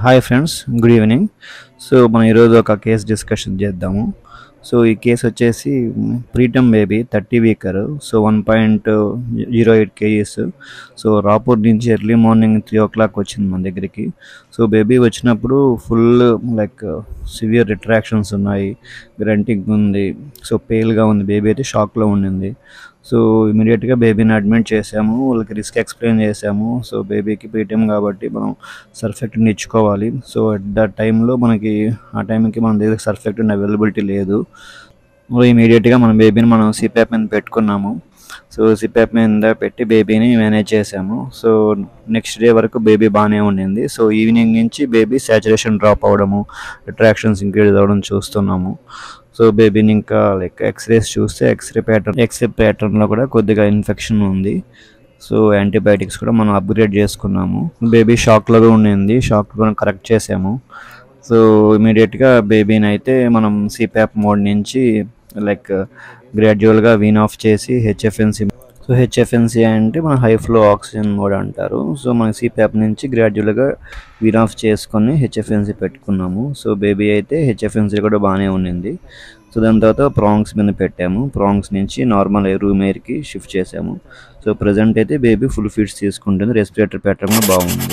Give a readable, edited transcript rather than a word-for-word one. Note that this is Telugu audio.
Hi friends, good evening. So మనం ఈరోజు ఒక కేసు డిస్కషన్ చేద్దాము. సో ఈ కేసు వచ్చేసి preterm baby 30 weaker. So 1.08 kgs. So Rapur నుంచి ఎర్లీ మార్నింగ్ 3 o'clock వచ్చింది మన దగ్గరికి. సో బేబీ వచ్చినప్పుడు ఫుల్ లైక్ సివియర్ రిట్రాక్షన్స్ ఉన్నాయి, గ్రంటింగ్ ఉంది. సో పేల్గా ఉంది, బేబీ అయితే షాక్లో ఉండింది. సో ఇమీడియట్గా బేబీని అడ్మిట్ చేసాము, వాళ్ళకి రిస్క్ ఎక్స్ప్లెయిన్ చేసాము. సో బేబీకి ప్రీటమ్ కాబట్టి మనం సర్ఫెక్టెంట్ ఇచ్చుకోవాలి. సో అట్ ద టైంలో ఆ టైంకి మన దగ్గర సర్ఫెక్టెంట్ అవైలబిలిటీ లేదు. ఇమీడియట్గా మన బేబీని మనం సిప్యాప్ మీద పెట్టుకున్నాము. సో సిప్యాప్ మీద పెట్టి బేబీని మేనేజ్ చేసాము. సో నెక్స్ట్ డే వరకు బేబీ బాగానే ఉండింది. సో ఈవినింగ్ నుంచి బేబీ సాచురేషన్ డ్రాప్ అవ్వడము, రిట్రాక్షన్స్ ఇంక్రీజ్ అవ్వడం చూస్తున్నాము. సో బేబీని ఇంకా లైక్ ఎక్స్రేస్ చూస్తే ఎక్స్రే ప్యాటర్న్లో కూడా కొద్దిగా ఇన్ఫెక్షన్ ఉంది. సో యాంటీబయాటిక్స్ కూడా మనం అప్గ్రేడ్ చేసుకున్నాము. బేబీ షాక్లో ఉండింది, షాక్ మనం కరెక్ట్ చేసాము. సో ఇమీడియట్గా బేబీని అయితే మనం సిప్యాప్ మోడ్ నుంచి లైక్ గ్రాడ్యువల్గా వీన్ ఆఫ్ చేసి హెచ్ఎఫ్ఎన్సి. సో హెచ్ఎఫ్ఎన్సి అంటే మన హై ఫ్లో ఆక్సిజన్ మోడ్ అంటారు. సో మన సిప్యాప్ నుంచి గ్రాడ్యువల్గా వీన్ ఆఫ్ చేసుకొని హెచ్ఎఫ్ఎన్సి పెట్టుకున్నాము. సో బేబీ అయితే హెచ్ఎఫ్ఎన్సి కూడా బాగానే ఉండింది. సో దాని తర్వాత ప్రాంగ్స్ మీద పెట్టాము. ప్రాంగ్స్ నుంచి నార్మల్ రూమ్ ఎయిర్కి షిఫ్ట్ చేసాము. సో ప్రజెంట్ అయితే బేబీ ఫుల్ ఫీడ్స్ తీసుకుంటుంది, రెస్పిరేటరీ ప్యాటర్న్ బాగుంది.